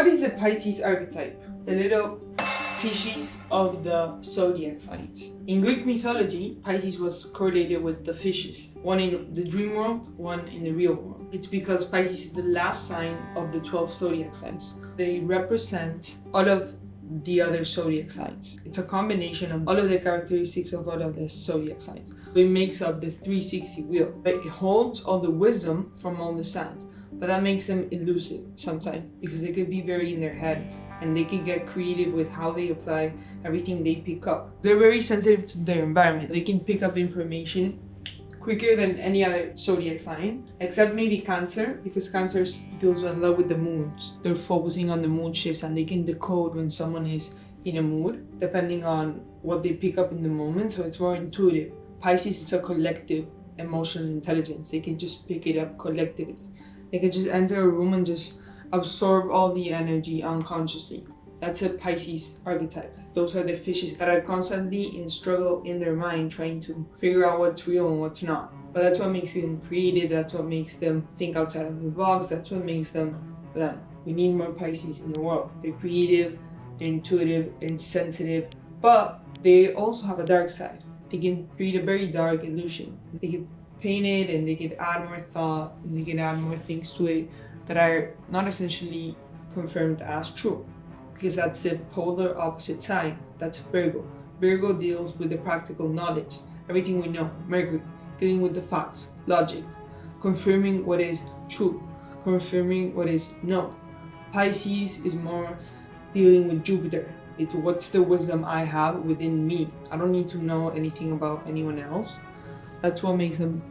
What is the Pisces archetype? The little fishes of the zodiac signs. In Greek mythology, Pisces was correlated with the fishes, one in the dream world, one in the real world. It's because Pisces is the last sign of the 12 zodiac signs. They represent all of the other zodiac signs. It's a combination of all of the characteristics of all of the zodiac signs. It makes up the 360 wheel. It holds all the wisdom from all the signs, but that makes them elusive sometimes because they could be very in their head and they can get creative with how they apply everything they pick up. They're very sensitive to their environment. They can pick up information quicker than any other zodiac sign, except maybe Cancer, because Cancer deals a lot with the moods. They're focusing on the mood shifts and they can decode when someone is in a mood, depending on what they pick up in the moment, so it's more intuitive. Pisces is a collective emotional intelligence. They can just pick it up collectively. They can just enter a room and just absorb all the energy unconsciously. That's a Pisces archetype. Those are the fishes that are constantly in struggle in their mind, trying to figure out what's real and what's not. But that's what makes them creative. That's what makes them think outside of the box. That's what makes them them. We need more Pisces in the world. They're creative, they're intuitive, they're sensitive, but they also have a dark side. They can create a very dark illusion. They can paint it and they can add more thought and they can add more things to it that are not essentially confirmed as true, because that's the polar opposite sign. That's Virgo. Virgo deals with the practical knowledge, everything we know. Mercury, dealing with the facts, logic, confirming what is true, confirming what is known. Pisces is more dealing with Jupiter. It's what's the wisdom I have within me. I don't need to know anything about anyone else. That's what makes them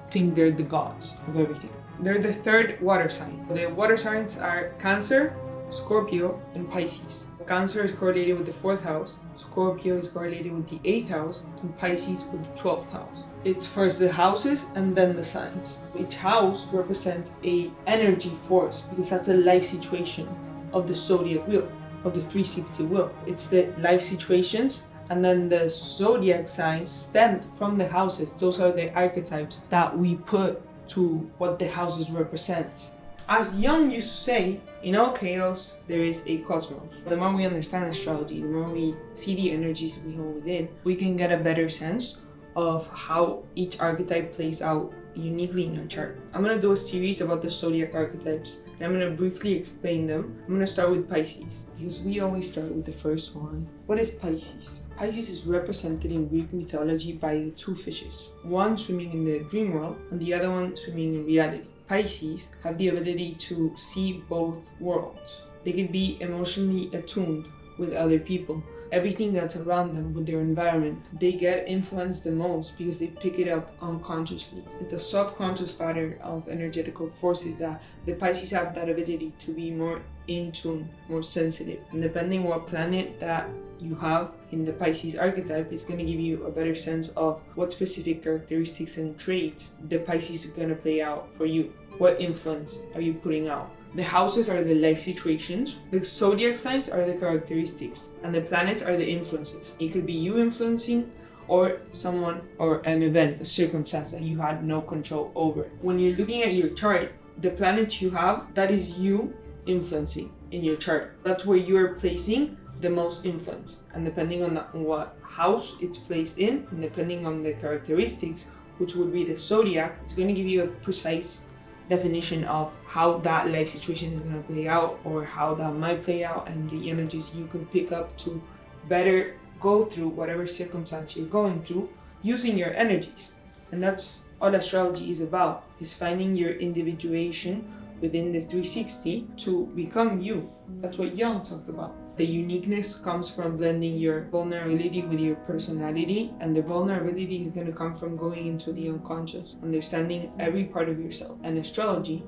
think they're the gods of everything. They're the third water sign. The water signs are Cancer, Scorpio, and Pisces. Cancer is correlated with the 4th house, Scorpio is correlated with the 8th house, and Pisces with the 12th house. It's first the houses and then the signs. Each house represents a energy force because that's a life situation of the zodiac wheel, of the 360 wheel. It's the life situations, and then the zodiac signs stem from the houses. Those are the archetypes that we put to what the houses represent. As Jung used to say, in all chaos, there is a cosmos. The more we understand astrology, the more we see the energies we hold within, we can get a better sense of how each archetype plays out uniquely in our chart. I'm going to do a series about the zodiac archetypes, and I'm going to briefly explain them. I'm going to start with Pisces, because we always start with the first one. What is Pisces? Pisces is represented in Greek mythology by the two fishes, one swimming in the dream world and the other one swimming in reality. Pisces have the ability to see both worlds. They can be emotionally attuned with other people, everything that's around them, with their environment. They get influenced the most because they pick it up unconsciously. It's a subconscious pattern of energetical forces that the Pisces have that ability to be more in tune, more sensitive. And depending what planet that you have in the Pisces archetype, is going to give you a better sense of what specific characteristics and traits the Pisces is going to play out for you. What influence are you putting out? The houses are the life situations, the zodiac signs are the characteristics, and the planets are the influences. It could be you influencing, or someone, or an event, a circumstance that you had no control over. When you're looking at your chart, the planets you have, that is you influencing in your chart. That's where you are placing the most influence. And depending on what house it's placed in, and depending on the characteristics, which would be the zodiac, it's going to give you a precise definition of how that life situation is going to play out, or how that might play out, and the energies you can pick up to better go through whatever circumstance you're going through using your energies. And that's all astrology is about, is finding your individuation within the 360 to become you. That's what Jung talked about. The uniqueness comes from blending your vulnerability with your personality, and the vulnerability is going to come from going into the unconscious, understanding every part of yourself. And astrology,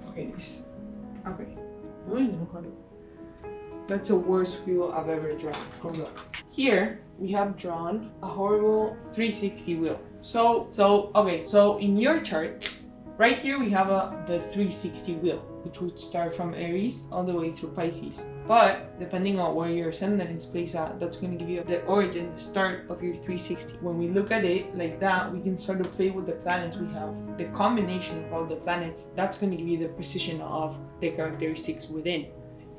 okay, I don't know how to. That's the worst wheel I've ever drawn. Hold on. Here we have drawn a horrible 360 wheel. So in your chart, right here we have the 360 wheel. which would start from Aries all the way through Pisces. But depending on where your ascendant is placed at, that's going to give you the origin, the start of your 360. When we look at it like that, we can start to play with the planets we have. The combination of all the planets, that's going to give you the precision of the characteristics within.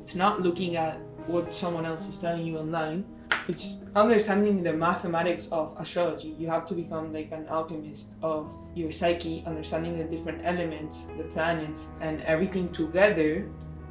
It's not looking at what someone else is telling you online. It's understanding the mathematics of astrology. You have to become like an alchemist of your psyche, understanding the different elements, the planets, and everything together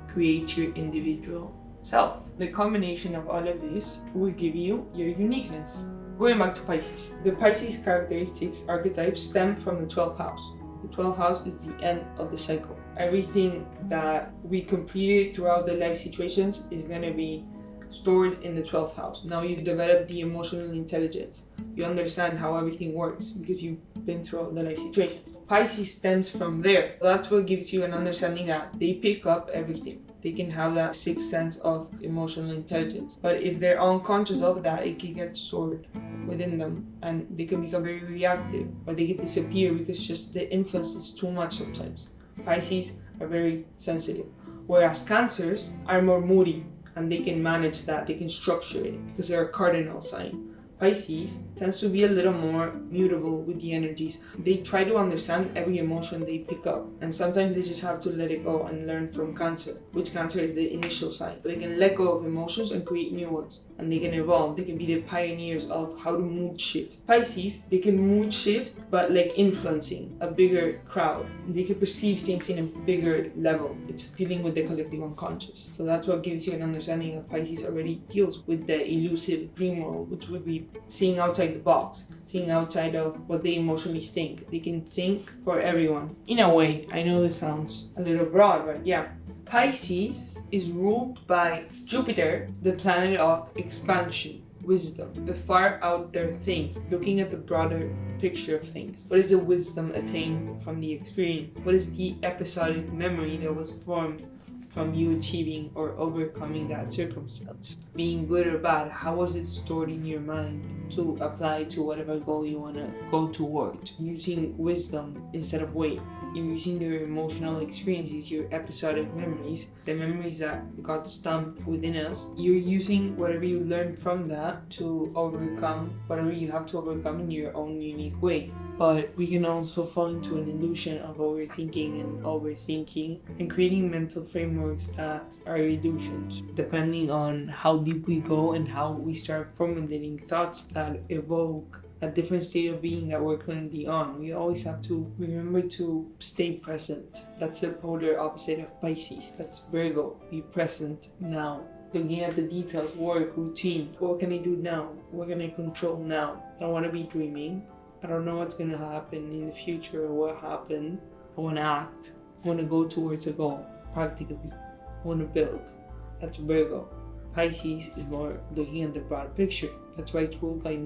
creates your individual self. The combination of all of this will give you your uniqueness. Going back to Pisces, the Pisces characteristics archetypes stem from the 12th house. The 12th house is the end of the cycle. Everything that we completed throughout the life situations is going to be stored in the 12th house. Now you develop the emotional intelligence. You understand how everything works because you've been through all the life situation. Pisces stems from there. That's what gives you an understanding that they pick up everything. They can have that sixth sense of emotional intelligence. But if they're unconscious of that, it can get stored within them and they can become very reactive, or they can disappear because just the influence is too much sometimes. Pisces are very sensitive, whereas Cancers are more moody and they can manage that, they can structure it because they're a cardinal sign. Pisces tends to be a little more mutable with the energies. They try to understand every emotion they pick up, and sometimes they just have to let it go and learn from Cancer, which Cancer is the initial sign. They can let go of emotions and create new ones, and they can evolve. They can be the pioneers of how to mood shift. Pisces, they can mood shift, but like influencing a bigger crowd. They can perceive things in a bigger level. It's dealing with the collective unconscious. So that's what gives you an understanding that Pisces already deals with the elusive dream world, which would be seeing outside the box, seeing outside of what they emotionally think. They can think for everyone. In a way, I know this sounds a little broad, but yeah. Pisces is ruled by Jupiter, the planet of expansion, wisdom, the far out there things, looking at the broader picture of things. What is the wisdom attained from the experience? What is the episodic memory that was formed from you achieving or overcoming that circumstance? Being good or bad, how was it stored in your mind to apply to whatever goal you want to go towards? Using wisdom instead of weight. You're using your emotional experiences, your episodic memories, the memories that got stamped within us. You're using whatever you learned from that to overcome whatever you have to overcome in your own unique way. But we can also fall into an illusion of overthinking and creating mental frameworks that are illusions, depending on how deep we go and how we start formulating thoughts that evoke a different state of being that we're currently on. We always have to remember to stay present. That's the polar opposite of Pisces. That's Virgo. Be present now. Looking at the details, work, routine. What can I do now? What can I control now? I don't want to be dreaming. I don't know what's going to happen in the future or what happened. I want to act. I want to go towards a goal, practically. I want to build. That's Virgo. Pisces is more looking at the broad picture. That's why it's ruled by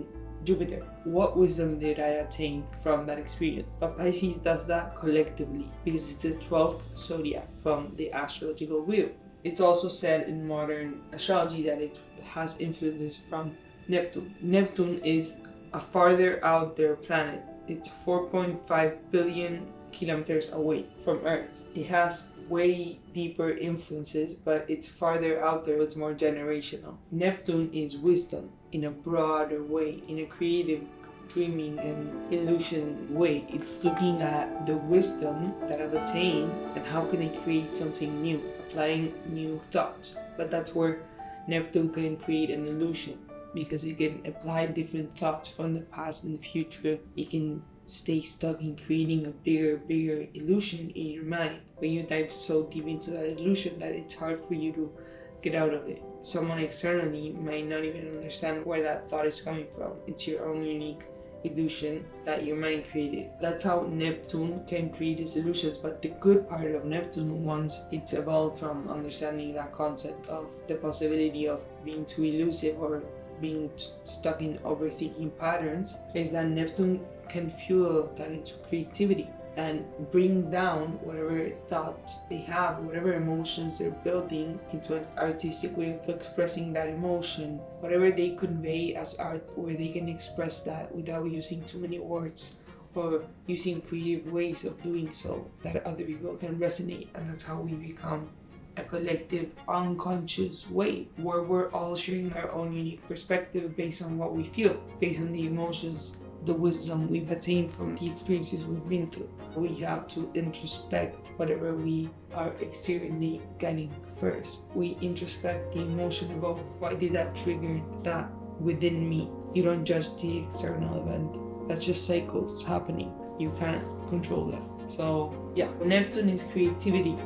Jupiter. What wisdom did I attain from that experience? But Pisces does that collectively because it's the 12th zodiac from the astrological wheel. It's also said in modern astrology that it has influences from Neptune. Neptune is a farther out there planet. It's 4.5 billion kilometers away from Earth. It has way deeper influences, but it's farther out there, it's more generational. Neptune is wisdom in a broader way, in a creative, dreaming and illusion way. It's looking at the wisdom that I've attained and how can I create something new, applying new thoughts. But that's where Neptune can create an illusion, because it can apply different thoughts from the past and the future. It can stay stuck in creating a bigger illusion in your mind, where you dive so deep into that illusion that it's hard for you to get out of it. Someone externally might not even understand where that thought is coming from. It's your own unique illusion that your mind created. That's how Neptune can create these illusions. But the good part of Neptune, once it's evolved from understanding that concept of the possibility of being too elusive or being stuck in overthinking patterns, is that Neptune can fuel that into creativity and bring down whatever thoughts they have, whatever emotions they're building, into an artistic way of expressing that emotion, whatever they convey as art, where they can express that without using too many words or using creative ways of doing so that other people can resonate. And that's how we become a collective unconscious way where we're all sharing our own unique perspective based on what we feel, based on the emotions, the wisdom we've attained from the experiences we've been through. We have to introspect whatever we are externally getting first. We introspect the emotion about why did that trigger that within me. You don't judge the external event. That's just cycles happening. You can't control that. So yeah, Neptune is creativity.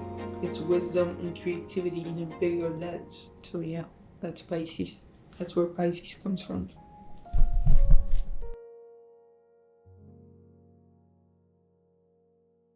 It's wisdom and creativity in a bigger lens. So yeah, that's Pisces. That's where Pisces comes from.